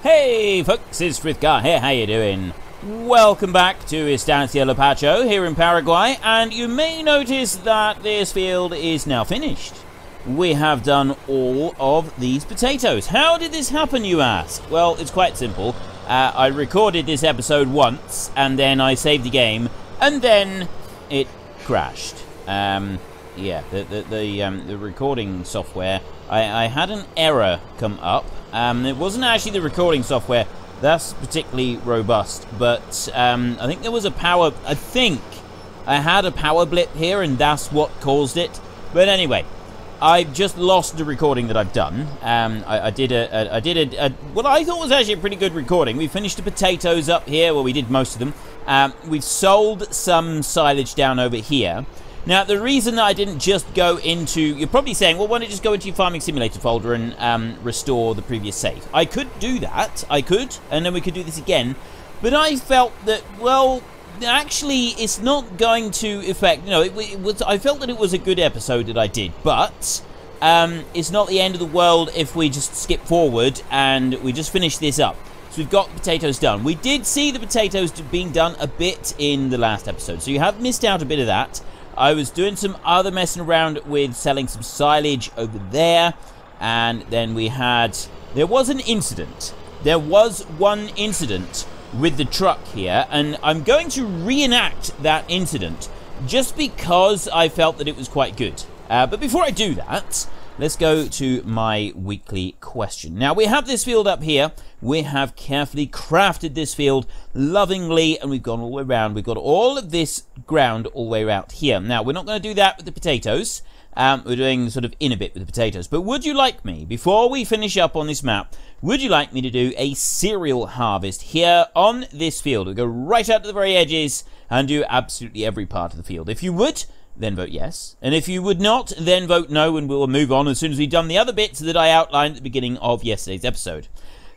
Hey folks, it's Frithgar here, how you doing? Welcome back to Estancia Lapacho here in Paraguay, and you may notice that this field is now finished. We have done all of these potatoes. How did this happen, you ask? Well, it's quite simple. I recorded this episode once, and then I saved the game, and then it crashed. The recording software, I had an error come up. It wasn't actually the recording software, that's particularly robust, but I think there was a power, I had a power blip here and that's what caused it. But anyway, I've just lost the recording that I've done. I did what I thought was actually a pretty good recording. We finished the potatoes up here, well, we did most of them. We've sold some silage down over here. Now, the reason that I didn't just go into... You're probably saying, well, why don't you just go into your Farming Simulator folder and restore the previous save? I could do that. I could, and then we could do this again. But I felt that, well, actually, it's not going to affect... I felt that it was a good episode that I did, but it's not the end of the world if we just skip forward and we just finish this up. So we've got potatoes done. We did see the potatoes being done a bit in the last episode, so you have missed out a bit of that. I was doing some other messing around with selling some silage over there, and then there was an incident. There was one incident with the truck here, and I'm going to reenact that incident just because I felt that it was quite good. But before I do that, let's go to my weekly question. Now, we have this field up here. We have carefully crafted this field lovingly, and we've gone all the way around. We've got all of this ground all the way around here. Now, we're not going to do that with the potatoes. We're doing sort of in a bit with the potatoes. But would you like me, before we finish up on this map, would you like me to do a cereal harvest here on this field? We'll go right out to the very edges and do absolutely every part of the field. If you would, then vote yes. And if you would not, then vote no, and we'll move on as soon as we've done the other bits that I outlined at the beginning of yesterday's episode.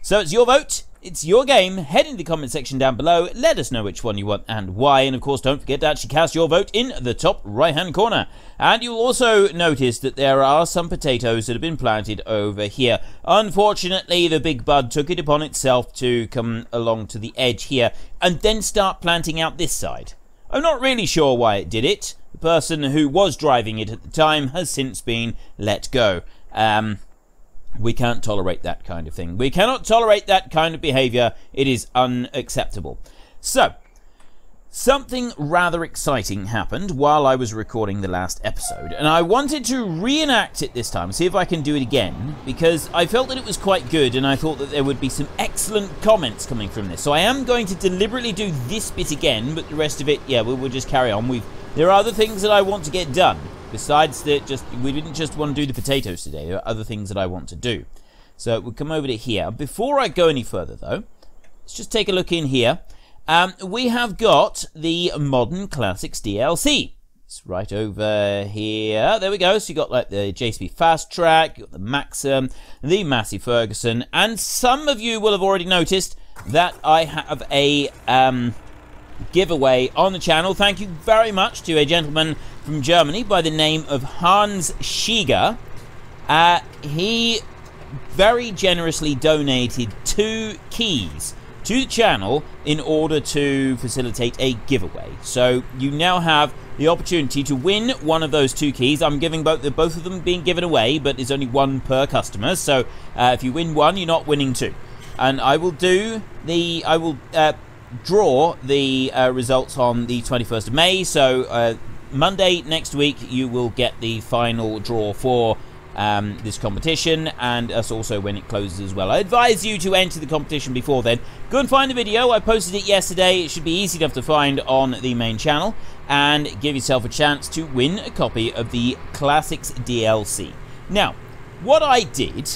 So it's your vote, it's your game. Head into the comment section down below, let us know which one you want and why, and of course don't forget to actually cast your vote in the top right hand corner. And you'll also notice that there are some potatoes that have been planted over here. Unfortunately, the big bud took it upon itself to come along to the edge here and then start planting out this side. I'm not really sure why it did it. The person who was driving it at the time has since been let go. We can't tolerate that kind of thing. We cannot tolerate that kind of behavior. It is unacceptable. So, something rather exciting happened while I was recording the last episode, and I wanted to reenact it this time, see if I can do it again, because I felt that it was quite good, and I thought that there would be some excellent comments coming from this. So I am going to deliberately do this bit again, but the rest of it, yeah, we'll just carry on. There are other things that I want to get done. Besides that, we didn't just want to do the potatoes today. There are other things that I want to do. So we'll come over to here. Before I go any further, though, let's just take a look in here. We have got the Modern Classics DLC. It's right over here. There we go. So you got like the JCB Fast Track, you got the Maxim, the Massey Ferguson, and some of you will have already noticed that I have a giveaway on the channel. Thank you very much to a gentleman from Germany by the name of Hans Schieger. He very generously donated 2 keys to the channel in order to facilitate a giveaway. So you now have the opportunity to win one of those 2 keys. I'm giving both of them being given away, but there's only one per customer. So if you win one, you're not winning 2. And I will draw the results on the 21st of May, so Monday next week you will get the final draw for this competition, and that's also when it closes as well. I advise you to enter the competition before then. Go and find the video. I posted it yesterday. It should be easy enough to find on the main channel, and give yourself a chance to win a copy of the Classics DLC. Now, what I did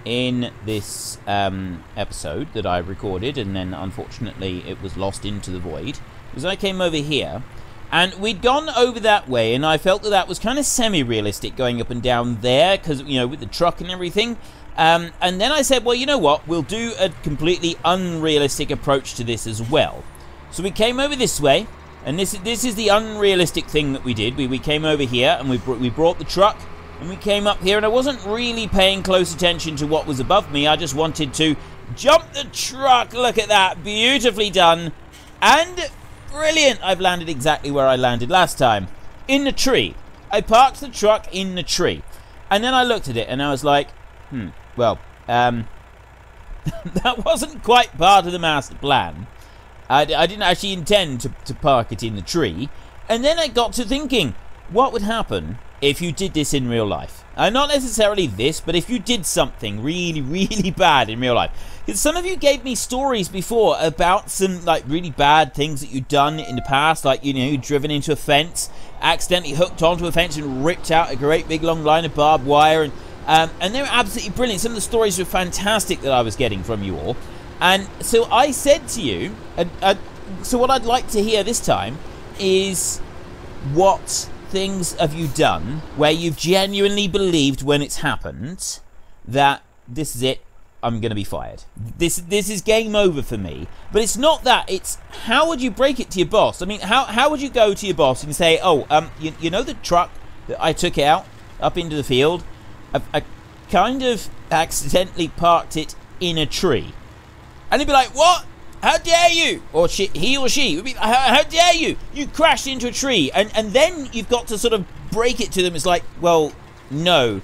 in this episode that I recorded, and then unfortunately it was lost into the void, was I came over here, and we'd gone over that way, and I felt that that was kind of semi-realistic going up and down there, because, you know, with the truck and everything. And then I said, well, you know what, we'll do a completely unrealistic approach to this as well. So we came over this way, and this is the unrealistic thing that we did. We came over here, and we brought the truck, and we came up here, and I wasn't really paying close attention to what was above me. I just wanted to Jump the truck. Look at that. Beautifully done. And brilliant. I've landed exactly where I landed last time. In the tree. I parked the truck in the tree. And then I looked at it and I was like, well, that wasn't quite part of the master plan. I didn't actually intend to park it in the tree. And then I got to thinking, what would happen if you did this in real life? Not necessarily this, but if you did something really, really bad in real life. Because some of you gave me stories before about some like really bad things that you'd done in the past. Like, you know, you'd driven into a fence, accidentally hooked onto a fence and ripped out a great big long line of barbed wire. And they were absolutely brilliant. Some of the stories were fantastic that I was getting from you all. And so I said to you, so what I'd like to hear this time is, what things have you done where you've genuinely believed when it's happened that this is it, I'm going to be fired. This is game over for me. But it's not that. It's how would you break it to your boss? I mean, how would you go to your boss and say, oh, you know the truck that I took out up into the field? I kind of accidentally parked it in a tree. And he'd be like, what? How dare you? Or he or she would be, how dare you? You crashed into a tree. And then you've got to sort of break it to them. It's like, well, no.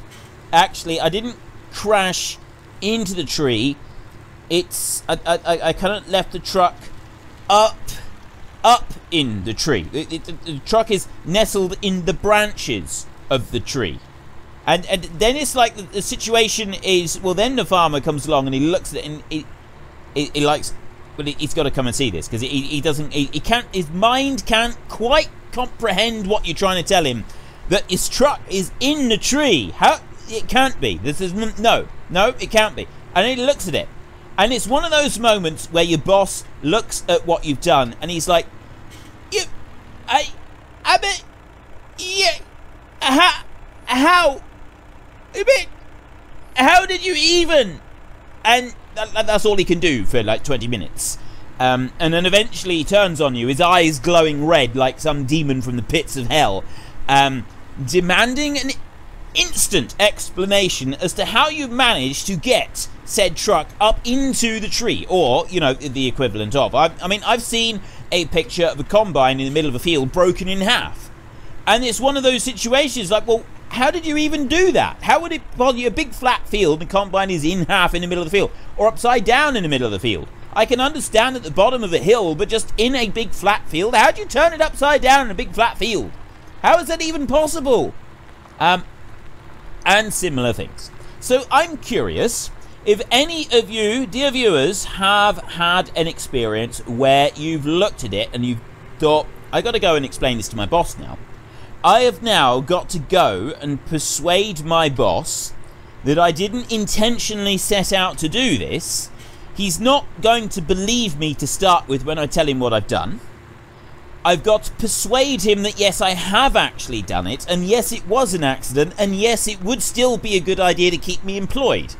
Actually, I didn't crash into the tree. It's, I kind of left the truck up in the tree. The truck is nestled in the branches of the tree. And then it's like the situation is, well, then the farmer comes along and he looks at it and he likes, well, he's got to come and see this because he doesn't, he can't, his mind can't quite comprehend what you're trying to tell him, that his truck is in the tree. How? It can't be. This is, no, it can't be. And he looks at it. And it's one of those moments where your boss looks at what you've done and he's like, how did you even? And that's all he can do for like 20 minutes. And then eventually he turns on you, his eyes glowing red like some demon from the pits of hell, demanding an instant explanation as to how you managed to get said truck up into the tree, or, you know, the equivalent of. I mean, I've seen a picture of a combine in the middle of a field broken in half. And it's one of those situations like, well, how did you even do that? How would it, well, you're a big flat field and the combine is in half in the middle of the field, or upside down in the middle of the field. I can understand at the bottom of a hill, but just in a big flat field, how'd you turn it upside down in a big flat field? How is that even possible? And similar things. So I'm curious if any of you, dear viewers, have had an experience where you've looked at it and you've thought, I got to go and explain this to my boss now. I have now got to go and persuade my boss that I didn't intentionally set out to do this. He's not going to believe me to start with when I tell him what I've done. I've got to persuade him that yes, I have actually done it, and yes, it was an accident, and yes, it would still be a good idea to keep me employed.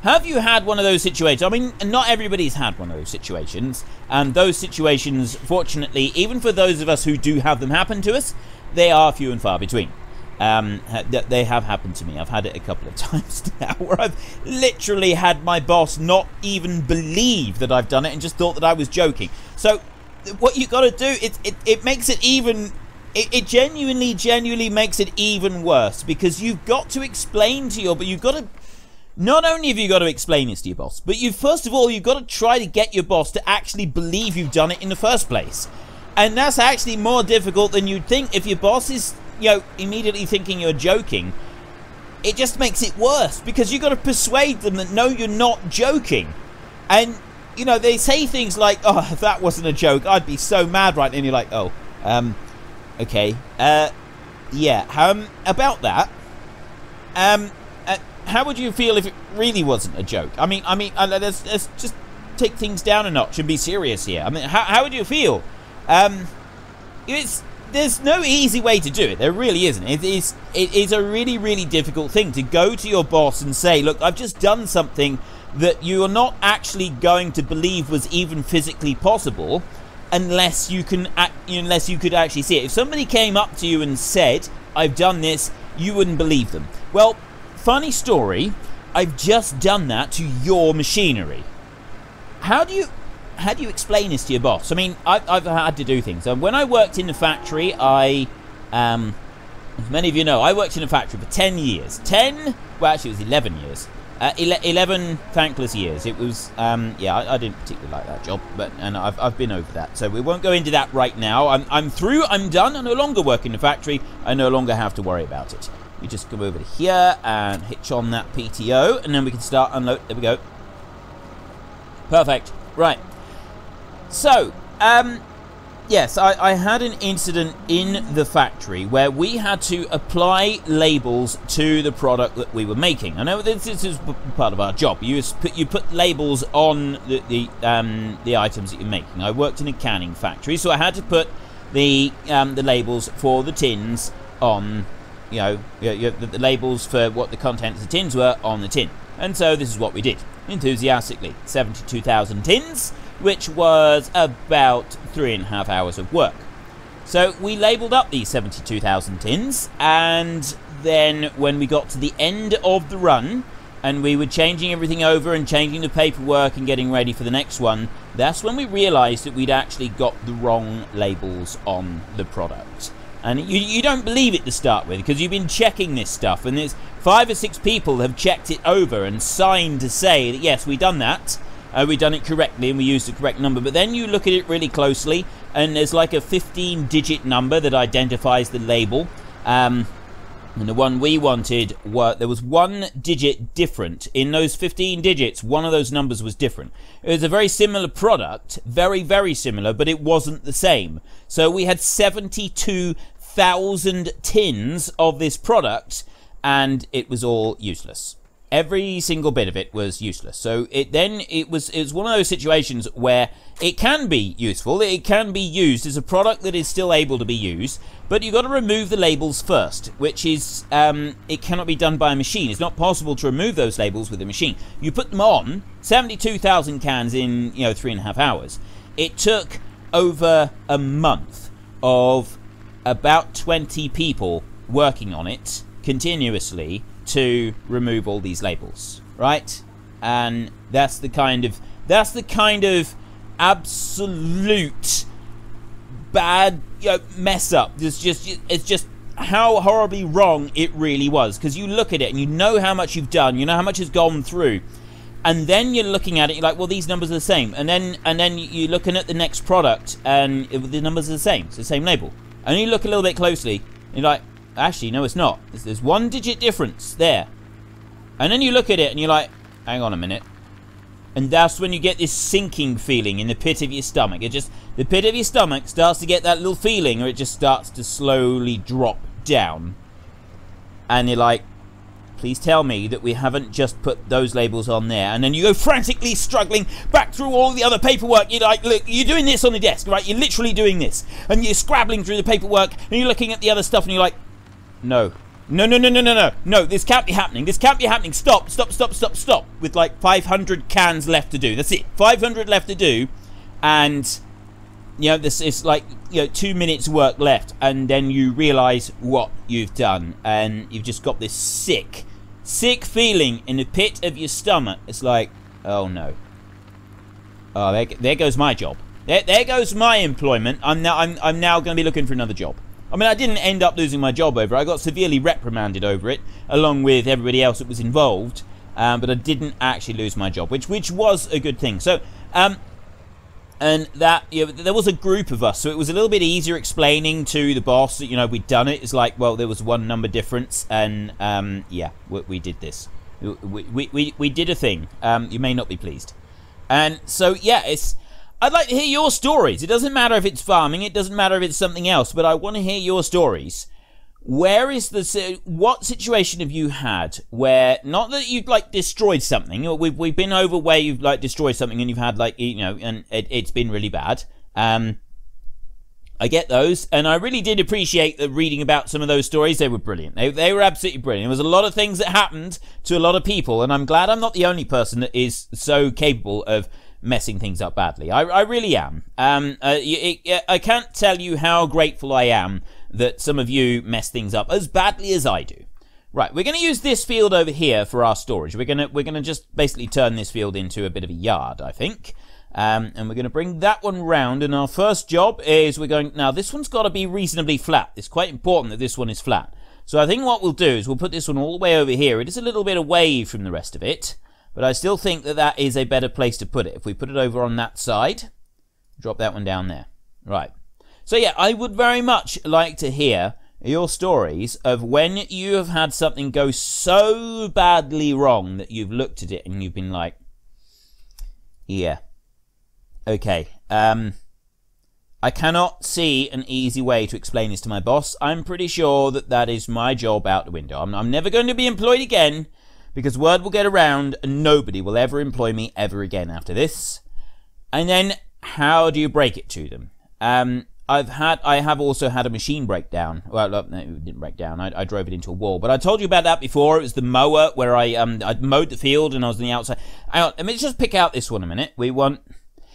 Have you had one of those situations? I mean, not everybody's had one of those situations, and those situations, fortunately, even for those of us who do have them happen to us, they are few and far between. They have happened to me. I've had it a couple of times now where I've literally had my boss not even believe that I've done it and just thought that I was joking. So what you got to do, it makes it even, it genuinely makes it even worse, because you've got to explain to your, but you've got to, not only have you got to explain this to your boss, but first of all, you've got to try to get your boss to actually believe you've done it in the first place. And that's actually more difficult than you'd think. If your boss is, you know, immediately thinking you're joking, it just makes it worse, because you've got to persuade them that no, you're not joking. And, you know, they say things like, oh, if that wasn't a joke, I'd be so mad right now. And you're like, oh, okay, yeah, about that, how would you feel if it really wasn't a joke? I mean, let's just take things down a notch and be serious here. I mean, how would you feel? There's no easy way to do it. There really isn't. It is a really, really difficult thing to go to your boss and say, look, I've just done something that you are not actually going to believe was even physically possible unless you could actually see it. If somebody came up to you and said, I've done this, you wouldn't believe them. Well, funny story, I've just done that to your machinery. how do you explain this to your boss? I mean, I've had to do things. When I worked in the factory, as many of you know, I worked in a factory for 10 years. Well, actually, it was 11 years. 11 thankless years. It was, yeah, I didn't particularly like that job, and I've been over that, so we won't go into that right now. I'm through, I'm done, I no longer work in the factory, I no longer have to worry about it. We just come over to here and hitch on that PTO, and then we can start unload. There we go. Perfect. Right. So, yes, I had an incident in the factory where we had to apply labels to the product that we were making. I know this is part of our job. You put labels on the items that you're making. I worked in a canning factory, so I had to put the labels for the tins on, the labels for what the contents of the tins were on the tin. And so this is what we did, enthusiastically. 72,000 tins, which was about 3.5 hours of work. So we labelled up these 72,000 tins, and then when we got to the end of the run, and we were changing everything over and changing the paperwork and getting ready for the next one, that's when we realised that we'd actually got the wrong labels on the product. And you don't believe it to start with, because you've been checking this stuff, and there's 5 or 6 people have checked it over and signed to say that yes, we've done that. We've done it correctly and we used the correct number, but then you look at it really closely and there's like a 15-digit number that identifies the label, and the one we wanted, there was 1 digit different. In those 15 digits, one of those numbers was different. It was a very similar product, very, very similar, but it wasn't the same. So we had 72,000 tins of this product, and it was all useless. Every single bit of it was useless. So it was one of those situations where it can be useful, it can be used as a product that is still able to be used, but you've got to remove the labels first, which is, it cannot be done by a machine. It's not possible to remove those labels with a machine. You put them on, 72,000 cans in, 3.5 hours. It took over a month of about 20 people working on it continuously to remove all these labels, right? And that's the kind of absolute bad mess up. It's just how horribly wrong it really was, because you look at it and you know how much you've done, you know how much has gone through, and then you're looking at it, you're like, well, these numbers are the same, and then you're looking at the next product and the numbers are the same, it's the same label, and you look a little bit closely and you're like, actually, no, it's not. There's 1 digit difference there. And then you look at it and you're like, hang on a minute. And that's when you get this sinking feeling in the pit of your stomach. The pit of your stomach starts to get that little feeling, or it just starts to slowly drop down. And you're like, please tell me that we haven't just put those labels on there. And then you go frantically struggling back through all the other paperwork. You're like, look, you're doing this on the desk, right? You're literally doing this. And you're scrabbling through the paperwork, and you're looking at the other stuff, and you're like, no, this can't be happening. This can't be happening. Stop. With like 500 cans left to do. That's it. 500 left to do. And, this is like, 2 minutes work left. And then you realize what you've done. And you've just got this sick feeling in the pit of your stomach. It's like, oh no. Oh, there goes my job. There goes my employment. I'm now going to be looking for another job. I mean, I didn't end up losing my job over it. I got severely reprimanded over it, along with everybody else that was involved. But I didn't actually lose my job, which was a good thing. So, and that, there was a group of us, so it was a little bit easier explaining to the boss that, we'd done it. It's like, well, there was 1 number difference, and, yeah, we did this. We did a thing. You may not be pleased. And so, yeah, I'd like to hear your stories. It doesn't matter if it's farming, it doesn't matter if it's something else, but I want to hear your stories. What situation have you had where, not that you've destroyed something, we've been over where you've destroyed something and you've had and it's been really bad. I get those, and I really did appreciate reading about some of those stories. They were brilliant. They were absolutely brilliant. There was a lot of things that happened to a lot of people, and I'm glad I'm not the only person that is so capable of messing things up badly. I really am. I can't tell you how grateful I am that some of you mess things up as badly as I do. Right, we're going to use this field over here for our storage. We're going to just basically turn this field into a bit of a yard, I think. And we're going to bring that one round, and our first job is we're going... Now, this one's got to be reasonably flat. It's quite important that this one is flat. So I think what we'll do is we'll put this one all the way over here. It is a little bit away from the rest of it, but I still think that that is a better place to put it. If we put it over on that side, drop that one down there. Right. So yeah, I would very much like to hear your stories of when you have had something go so badly wrong that you've looked at it and you've been like, yeah, okay, I cannot see an easy way to explain this to my boss. I'm pretty sure that that is my job out the window. I'm never going to be employed again, because word will get around and nobody will ever employ me ever again after this. And then, how do you break it to them? I have also had a machine breakdown. Well, no, it didn't break down. I drove it into a wall. But I told you about that before. It was the mower where I mowed the field and I was on the outside. Hang on, let me just pick out this one a minute. We want...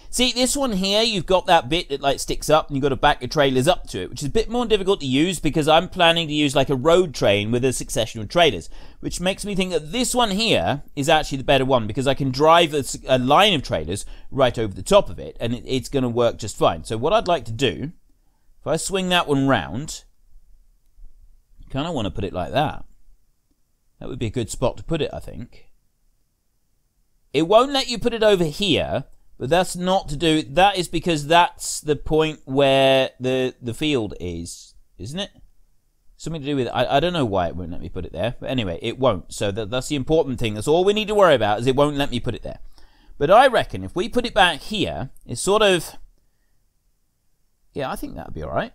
See, this one here, you've got that bit that like sticks up and you've got to back your trailers up to it, which is a bit more difficult to use because I'm planning to use like a road train with a succession of trailers, which makes me think that this one here is actually the better one because I can drive a line of trailers right over the top of it and it's going to work just fine. So what I'd like to do, if I swing that one round, I kind of want to put it like that. That would be a good spot to put it, I think. It won't let you put it over here, but that's not to do... That is because that's the point where the field is, isn't it? Something to do with... I don't know why it won't let me put it there. But anyway, it won't. So that's the important thing. That's all we need to worry about, is it won't let me put it there. But I reckon if we put it back here, it's sort of... Yeah, I think that would be alright.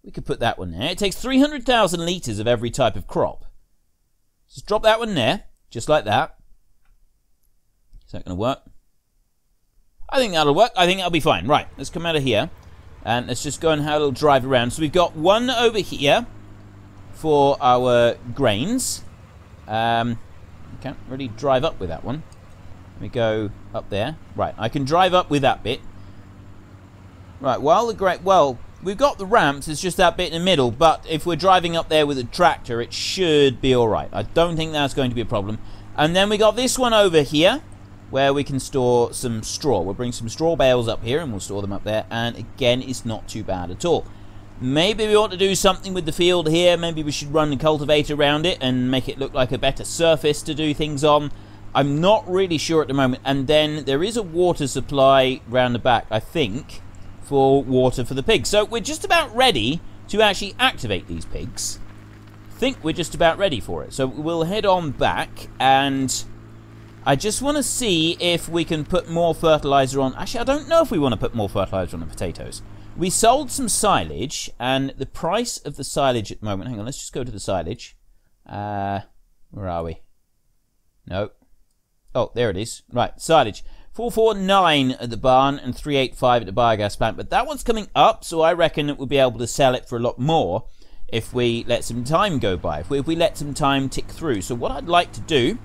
We could put that one there. It takes 300,000 litres of every type of crop. Just drop that one there, just like that. Is that going to work? I think that'll work. I think that'll be fine. Right, let's come out of here. And let's just go and have a little drive around. So we've got one over here for our grains. Can't really drive up with that one. Let me go up there. Right, I can drive up with that bit. Right, well, we've got the ramps. It's just that bit in the middle. But if we're driving up there with a tractor, it should be all right. I don't think that's going to be a problem. And then we got this one over here, where we can store some straw. We'll bring some straw bales up here and we'll store them up there. And again, it's not too bad at all. Maybe we ought to do something with the field here. Maybe we should run the cultivator around it and make it look like a better surface to do things on. I'm not really sure at the moment. And then there is a water supply round the back, I think, for water for the pigs. So we're just about ready to actually activate these pigs. I think we're just about ready for it. So we'll head on back and... I just want to see if we can put more fertilizer on. Actually, I don't know if we want to put more fertilizer on the potatoes. We sold some silage, and the price of the silage at the moment... Hang on, let's just go to the silage. Where are we? No. Oh, there it is. Right, silage. 449 at the barn and 385 at the biogas plant. But that one's coming up, so I reckon that we'll be able to sell it for a lot more if we let some time go by. If we let some time tick through. So what I'd like to do...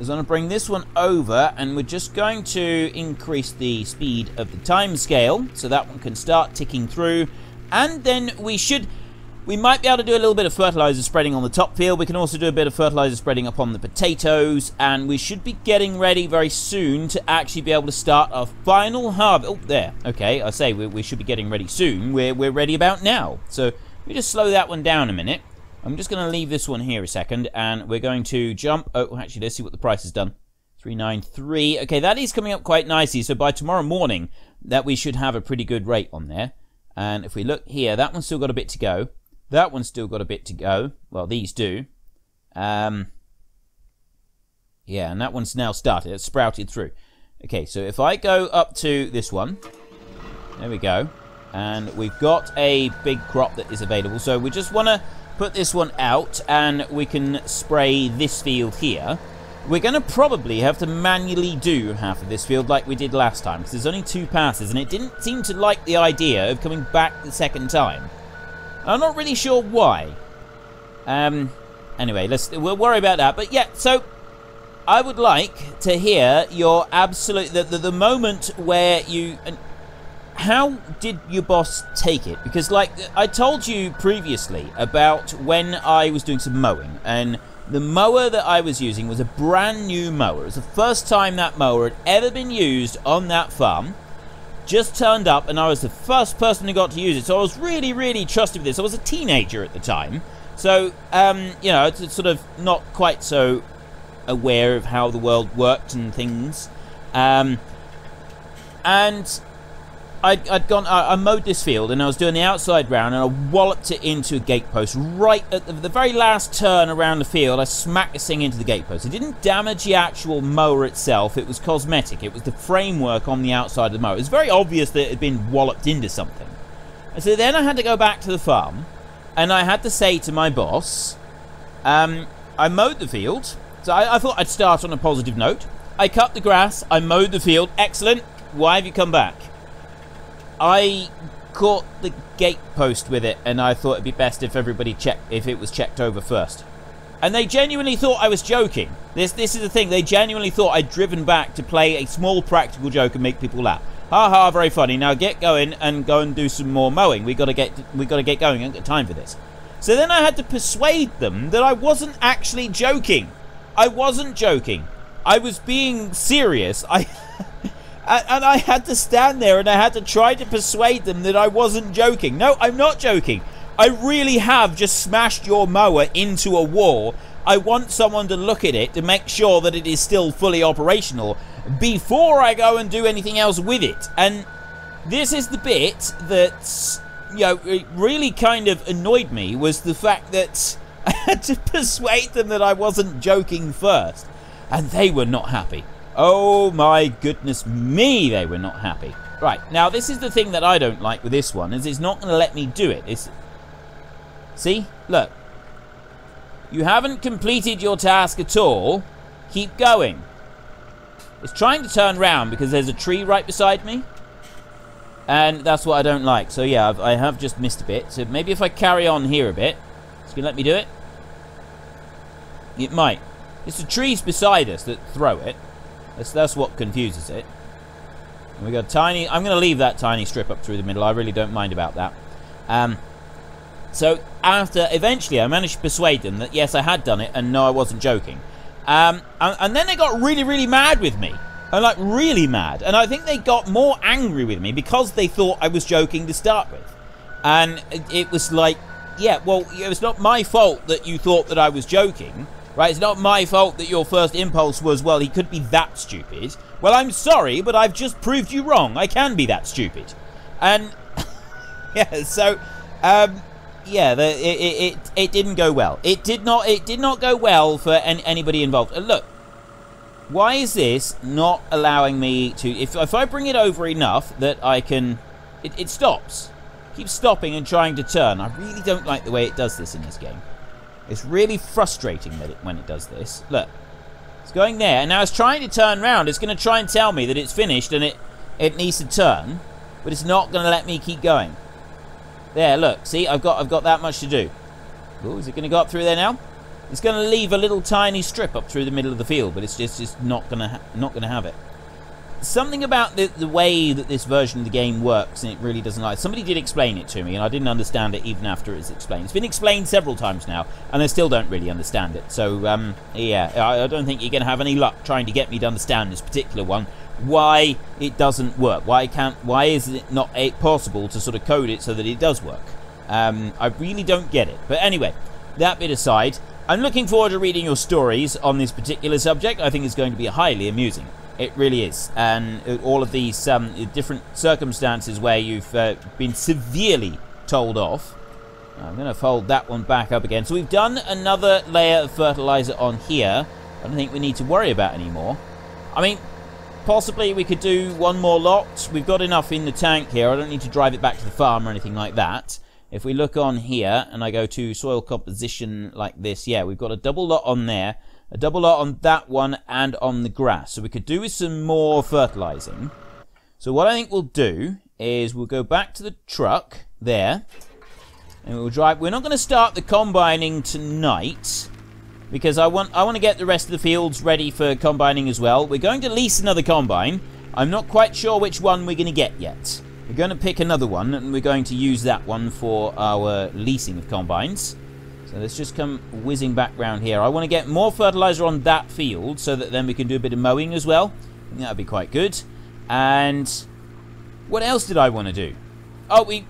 is I'm going to bring this one over, and we're just going to increase the speed of the time scale so that one can start ticking through. And then we might be able to do a little bit of fertilizer spreading on the top field. We can also do a bit of fertilizer spreading up on the potatoes, and we should be getting ready very soon to actually be able to start our final harvest. Oh, there. Okay, I say we should be getting ready soon. We're ready about now. So we just slow that one down a minute. I'm just going to leave this one here a second, and we're going to jump... Oh, actually, let's see what the price has done. 393. Okay, that is coming up quite nicely, so by tomorrow morning, that we should have a pretty good rate on there. And if we look here, that one's still got a bit to go. That one's still got a bit to go. Well, these do. Yeah, and that one's now started. It's sprouted through. Okay, so if I go up to this one... There we go. And we've got a big crop that is available, so we just want to... put this one out and we can spray this field here. We're going to probably have to manually do half of this field like we did last time because there's only 2 passes and it didn't seem to like the idea of coming back the second time. I'm not really sure why. Anyway, we'll worry about that. But yeah, so I would like to hear your absolute... The moment where you... How did your boss take it? Because, like, I told you previously about when I was doing some mowing, and the mower that I was using was a brand new mower. It was the first time that mower had ever been used on that farm, just turned up, and I was the first person who got to use it. So I was really, really trusted with this. I was a teenager at the time. So, you know, it's sort of not quite so aware of how the world worked and things. And I mowed this field, and I was doing the outside round, and I walloped it into a gate post right at the very last turn around the field. I smacked this thing into the gate post. It didn't damage the actual mower itself. It was cosmetic. It was the framework on the outside of the mower. It was very obvious that it had been walloped into something. And so then I had to go back to the farm, and I had to say to my boss, I mowed the field. So I thought I'd start on a positive note. I cut the grass. I mowed the field. Excellent. Why have you come back? I caught the gate post with it, and I thought it'd be best if everybody if it was checked over first. And they genuinely thought I was joking. This is the thing. They genuinely thought I'd driven back to play a small practical joke and make people laugh. Ha ha, very funny. Now get going and go and do some more mowing. We got to get going. I haven't got time for this. So then I had to persuade them that I wasn't actually joking. I wasn't joking. I was being serious. And I had to stand there, and I had to try to persuade them that I wasn't joking. No, I'm not joking. I really have just smashed your mower into a wall. I want someone to look at it to make sure that it is still fully operational before I go and do anything else with it. And this is the bit that, you know, it really kind of annoyed me, was the fact that I had to persuade them that I wasn't joking first. And they were not happy. Oh my goodness me, they were not happy. Right, now this is the thing that I don't like with this one, is it's not going to let me do it. See? Look. You haven't completed your task at all. Keep going. It's trying to turn round because there's a tree right beside me. And that's what I don't like. So yeah, I have just missed a bit. So maybe if I carry on here a bit, it's going to let me do it. It might. It's the trees beside us that throw it. That's what confuses it. And we got a tiny... I'm going to leave that tiny strip up through the middle. I really don't mind about that. So after... Eventually, I managed to persuade them that, yes, I had done it, and no, I wasn't joking. And then they got really, really mad with me. And, like, really mad. And I think they got more angry with me because they thought I was joking to start with. And it was like, yeah, well, it was not my fault that you thought that I was joking. Right, it's not my fault that your first impulse was, well, he could be that stupid. Well, I'm sorry, but I've just proved you wrong. I can be that stupid. And, yeah, so, yeah, it didn't go well. It did not go well for anybody involved. Look, why is this not allowing me to, if I bring it over enough that I can, it stops. Keeps stopping and trying to turn. I really don't like the way it does this in this game. It's really frustrating when it does this. Look, it's going there, and now it's trying to turn around. It's going to try and tell me that it's finished and it needs to turn, but it's not going to let me keep going. There, look, see, I've got that much to do. Ooh, is it going to go up through there now? It's going to leave a little tiny strip up through the middle of the field, but it's just not going to have it. Something about the way that this version of the game works, and it really doesn't like. Somebody did explain it to me, and I didn't understand it even after it's explained. It's been explained several times now, and I still don't really understand it. So, yeah, I don't think you're going to have any luck trying to get me to understand this particular one. Why it doesn't work? Why is it not possible to sort of code it so that it does work? I really don't get it. But anyway, that bit aside, I'm looking forward to reading your stories on this particular subject. I think it's going to be highly amusing. It really is. And all of these different circumstances where you've been severely told off. I'm going to fold that one back up again. So we've done another layer of fertilizer on here. I don't think we need to worry about anymore. I mean, possibly we could do one more lot. We've got enough in the tank here. I don't need to drive it back to the farm or anything like that. If we look on here and I go to soil composition like this, yeah, we've got a double lot on there. A double lot on that one and on the grass. So we could do with some more fertilizing. So what I think we'll do is we'll go back to the truck there. And we'll drive. We're not going to start the combining tonight, because I want to get the rest of the fields ready for combining as well. We're going to lease another combine. I'm not quite sure which one we're going to get yet. We're going to pick another one, and we're going to use that one for our leasing of combines. So let's just come whizzing back round here. I want to get more fertilizer on that field so that then we can do a bit of mowing as well. I think that would be quite good. And What else did I want to do? Oh, we've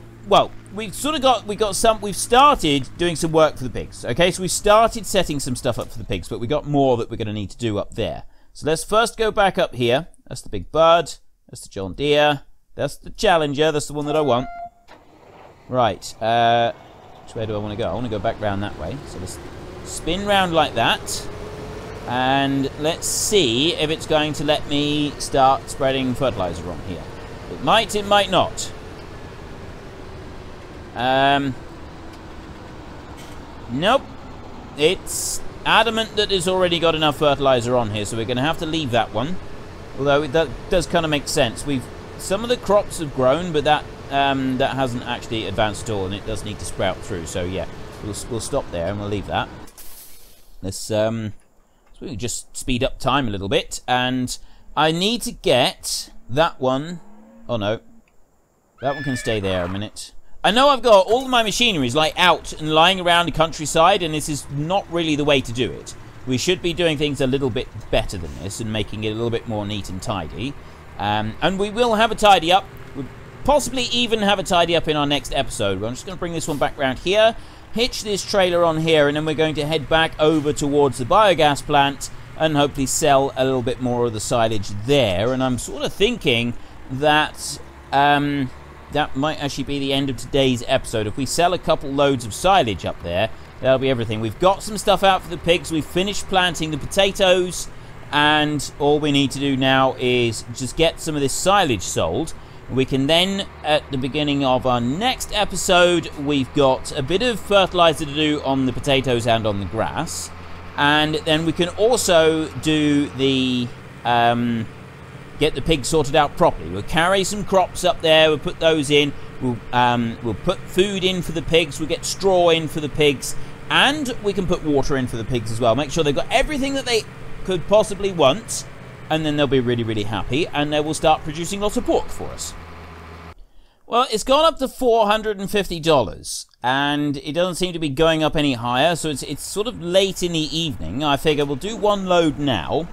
started doing some work for the pigs. Okay, so we started setting some stuff up for the pigs, but we got more that we're going to need to do up there. So let's first go back up here. That's the big bird. That's the John Deere. That's the Challenger. That's the one that I want. Right. Which way do I want to go? I want to go back round that way. So let's spin round like that. And let's see if it's going to let me start spreading fertilizer on here. It might not. Nope. It's adamant that it's already got enough fertilizer on here, so we're going to have to leave that one. Although that does kind of make sense. Some of the crops have grown, but that hasn't actually advanced at all, and it does need to sprout through. So yeah, we'll stop there and we'll leave that. Let's so we can just speed up time a little bit, and I need to get that one. Oh no, that one can stay there a minute. I know I've got all of my machineries like out and lying around the countryside, and this is not really the way to do it. We should be doing things a little bit better than this and making it a little bit more neat and tidy. And we will have a tidy up. We'll possibly even have a tidy up in our next episode. I'm just going to bring this one back around here, hitch this trailer on here, and then we're going to head back over towards the biogas plant and hopefully sell a little bit more of the silage there. And I'm sort of thinking that that might actually be the end of today's episode. If we sell a couple loads of silage up there, that'll be everything. We've got some stuff out for the pigs. We've finished planting the potatoes, and all we need to do now is just get some of this silage sold. We can then, at the beginning of our next episode, we've got a bit of fertilizer to do on the potatoes and on the grass. And then we can also do the get the pigs sorted out properly. We'll carry some crops up there, we'll put those in, we'll put food in for the pigs, we'll get straw in for the pigs, and we can put water in for the pigs as well. Make sure they've got everything that they could possibly want, and then they'll be really, really happy, and they will start producing lots of pork for us. Well, it's gone up to $450, and it doesn't seem to be going up any higher, so it's sort of late in the evening. I figure we'll do one load now.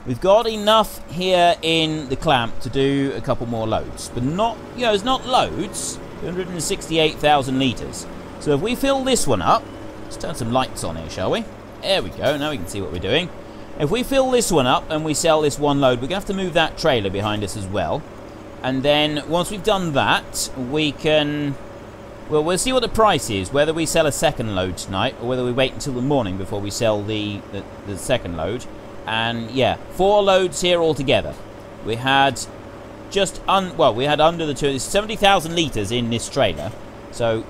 We've got enough here in the clamp to do a couple more loads, but not, you know, it's not loads, 168,000 litres. So if we fill this one up, let's turn some lights on here, shall we? There we go, now we can see what we're doing. If we fill this one up and we sell this one load, we're going to have to move that trailer behind us as well. And then once we've done that, we can, well, we'll see what the price is, whether we sell a second load tonight or whether we wait until the morning before we sell the second load. And yeah, 4 loads here altogether. We had we had under the 70,000 litres in this trailer. So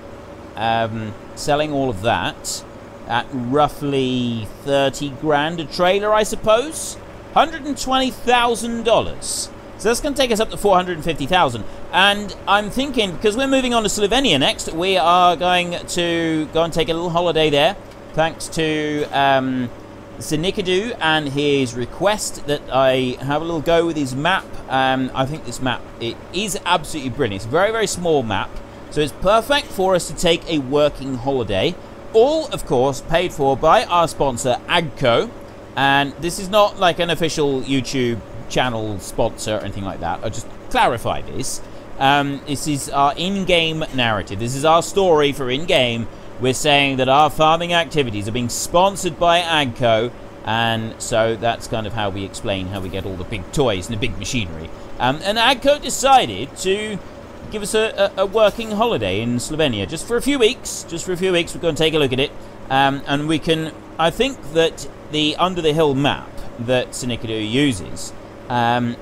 selling all of that at roughly 30 grand a trailer, I suppose. $120,000. So that's going to take us up to 450,000. And I'm thinking, because we're moving on to Slovenia next, we are going to go and take a little holiday there, thanks to Sinikadu and his request that I have a little go with his map. I think this map, it is absolutely brilliant. It's a very, very small map, so it's perfect for us to take a working holiday. All, of course, paid for by our sponsor, Agco. And this is not like an official YouTube channel sponsor or anything like that. I'll just clarify this. This is our in-game narrative. This is our story for in-game. We're saying that our farming activities are being sponsored by Agco, and so that's kind of how we explain how we get all the big toys and the big machinery. And Agco decided to give us a working holiday in Slovenia just for a few weeks. Just for a few weeks, we're going to take a look at it, and we can. I think that the Under the Hill map that Sinikadu uses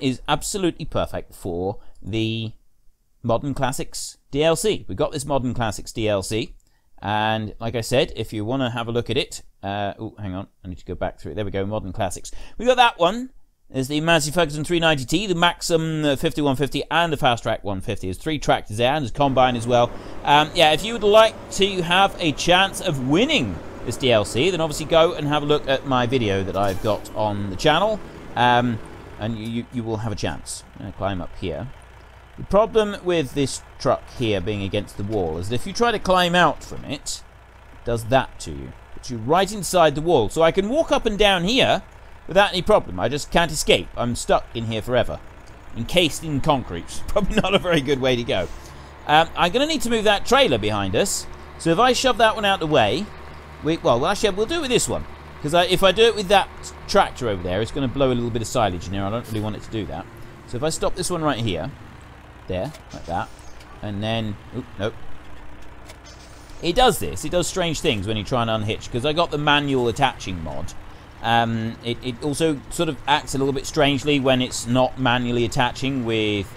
is absolutely perfect for the Modern Classics DLC. We got this Modern Classics DLC. And like I said, if you want to have a look at it, oh, hang on, I need to go back through it. There we go, Modern Classics. We got that one. There's the Massey Ferguson 390T, the Maxim 5150, and the Fast Track 150. There's 3 tractors there, and there's Combine as well. Yeah, if you would like to have a chance of winning this DLC, then obviously go and have a look at my video that I've got on the channel, and you will have a chance. I'm going to climb up here. The problem with this truck here being against the wall is that if you try to climb out from it, it does that to you. Puts you right inside the wall. So I can walk up and down here without any problem. I just can't escape. I'm stuck in here forever. encased in concrete. Probably not a very good way to go. I'm going to need to move that trailer behind us. So if I shove that one out the way, well, actually, we'll do it with this one. Because if I do it with that tractor over there, it's going to blow a little bit of silage in here. I don't really want it to do that. So if I stop this one right here, there, like that, and then, nope. It does this. It does strange things when you try and unhitch, because I got the manual attaching mod. It also sort of acts a little bit strangely when it's not manually attaching with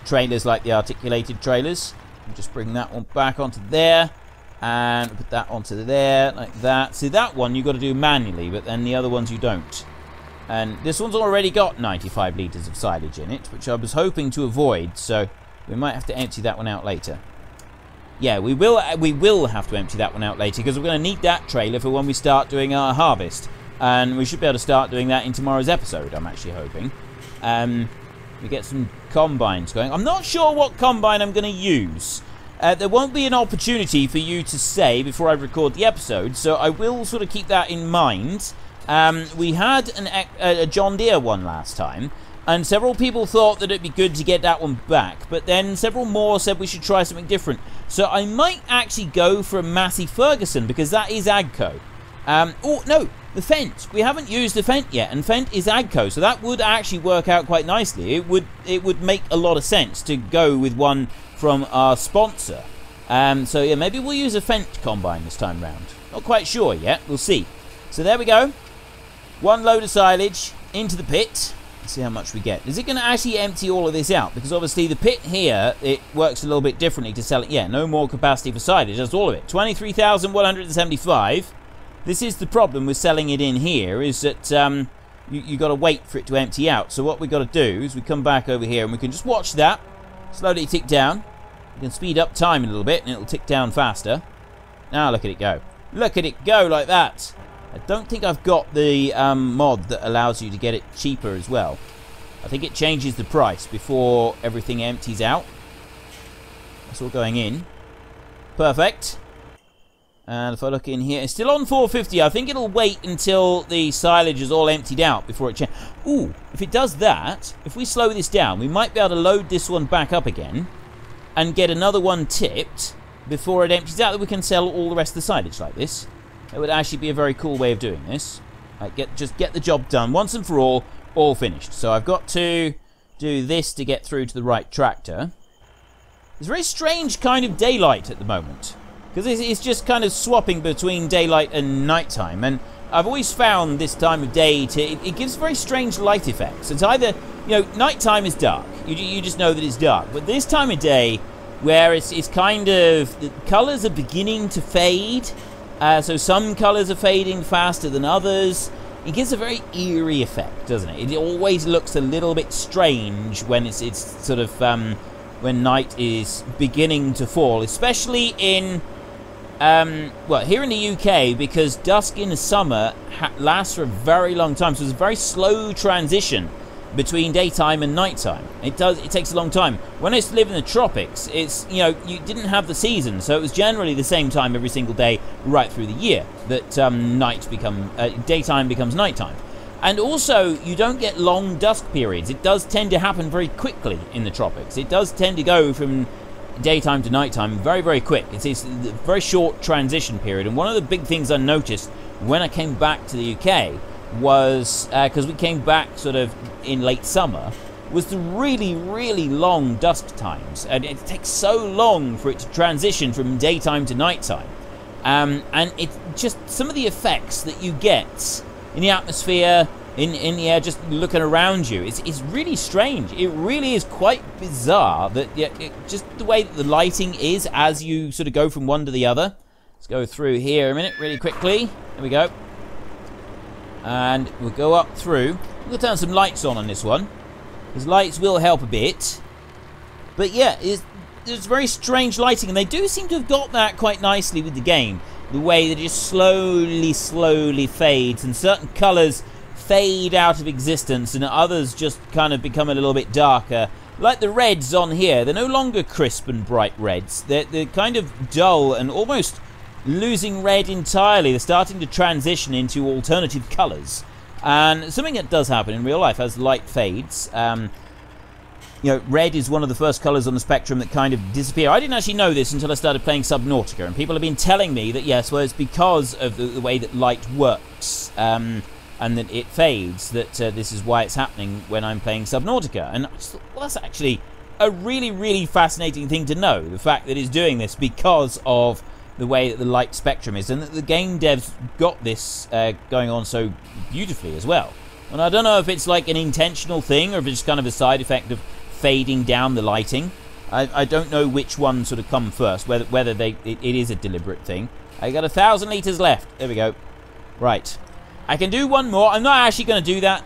trailers like the articulated trailers. I'll just bring that one back onto there, and put that onto there, like that. See, that one you've got to do manually, but then the other ones you don't. And this one's already got 95 litres of silage in it, which I was hoping to avoid, so we might have to empty that one out later. Yeah, we will have to empty that one out later, because we're going to need that trailer for when we start doing our harvest. And we should be able to start doing that in tomorrow's episode, I'm actually hoping. We get some combines going. I'm not sure what combine I'm going to use. There won't be an opportunity for you to say before I record the episode, so I will sort of keep that in mind. We had a John Deere one last time, and several people thought that it'd be good to get that one back, but then several more said we should try something different. So I might actually go for a Massey Ferguson, because that is AGCO. Oh, no, the Fendt. We haven't used the Fendt yet, and Fendt is AGCO, so that would actually work out quite nicely. It would make a lot of sense to go with one from our sponsor. So yeah, maybe we'll use a Fendt combine this time round. Not quite sure yet, we'll see. So there we go. One load of silage into the pit. Let's see how much we get. Is it going to actually empty all of this out? Because obviously the pit here, it works a little bit differently to sell it. Yeah, no more capacity for silage. That's all of it. 23,175. This is the problem with selling it in here, is that you got to wait for it to empty out. So what we've got to do is we come back over here and we can just watch that slowly tick down. You can speed up time a little bit and it'll tick down faster. Now look at it go. Look at it go like that. I don't think I've got the mod that allows you to get it cheaper as well. I think it changes the price before everything empties out. That's all going in. Perfect. And if I look in here, it's still on 450. I think it'll wait until the silage is all emptied out before it changes. Ooh, if it does that, if we slow this down, we might be able to load this one back up again and get another one tipped before it empties out, that we can sell all the rest of the silage like this. It would actually be a very cool way of doing this. Like just get the job done once and for all finished. So I've got to do this to get through to the right tractor. It's a very strange kind of daylight at the moment, because it's just kind of swapping between daylight and nighttime. And I've always found this time of day it gives very strange light effects. It's either, you know, nighttime is dark. You just know that it's dark. But this time of day, where it's kind of, the colours are beginning to fade. So some colours are fading faster than others. It gives a very eerie effect, doesn't it? It always looks a little bit strange when it's sort of when night is beginning to fall, especially in well, here in the UK, because dusk in the summer lasts for a very long time. So it's a very slow transition between daytime and nighttime. It takes a long time. When I used to live in the tropics, it's, you know, you didn't have the season, so it was generally the same time every single day right through the year that daytime becomes nighttime. And also, you don't get long dusk periods. It does tend to happen very quickly in the tropics. It does tend to go from daytime to nighttime very, very quick. It's a very short transition period. And one of the big things I noticed when I came back to the UK was, because we came back sort of in late summer, was the really, really long dusk times. And it takes so long for it to transition from daytime to nighttime. And it's just some of the effects that you get in the atmosphere, in the air, just looking around you, it's really strange. It really is quite bizarre that just the way that the lighting is as you sort of go from one to the other. Let's go through here a minute really quickly. There we go. And we'll go up through. We'll turn some lights on this one, because lights will help a bit. But yeah, there's very strange lighting, and they do seem to have got that quite nicely with the game. The way that it just slowly fades, and certain colours fade out of existence, and others just kind of become a little bit darker. Like the reds on here, they're no longer crisp and bright reds. They're kind of dull and almost losing red entirely. They're starting to transition into alternative colours. And something that does happen in real life as light fades, you know, red is one of the first colours on the spectrum that kind of disappear. I didn't actually know this until I started playing Subnautica, and people have been telling me that, yes, well, it's because of the way that light works, and that it fades, that this is why it's happening when I'm playing Subnautica. And I just thought, well, that's actually a really, really fascinating thing to know, the fact that it's doing this because of the way that the light spectrum is, and that the game devs got this going on so beautifully as well. And I don't know if it's like an intentional thing, or if it's kind of a side effect of fading down the lighting. I don't know which one sort of come first, whether it is a deliberate thing. I got 1,000 litres left. There we go. Right. I can do one more. I'm not actually going to do that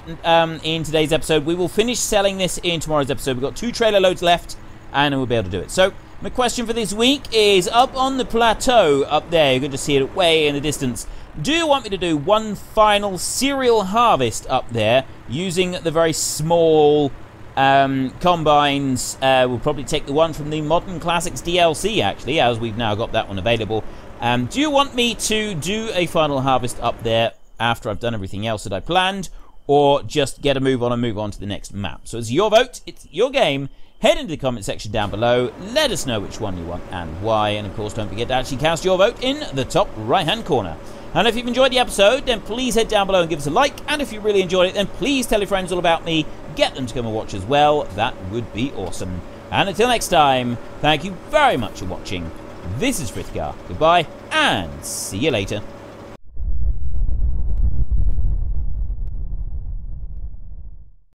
in today's episode. We will finish selling this in tomorrow's episode. We've got 2 trailer loads left, and we'll be able to do it. So, my question for this week is, up on the plateau up there, you're going to see it way in the distance, do you want me to do one final cereal harvest up there using the very small combines? We'll probably take the one from the Modern Classics DLC, actually, as we've now got that one available. Do you want me to do a final harvest up there after I've done everything else that I planned, or just get a move on and move on to the next map? So it's your vote, it's your game. Head into the comment section down below, let us know which one you want and why, and of course don't forget to actually cast your vote in the top right hand corner. And if you've enjoyed the episode, then please head down below and give us a like, and if you really enjoyed it, then please tell your friends all about me, get them to come and watch as well, that would be awesome. And until next time, thank you very much for watching. This is Frithgar, goodbye, and see you later.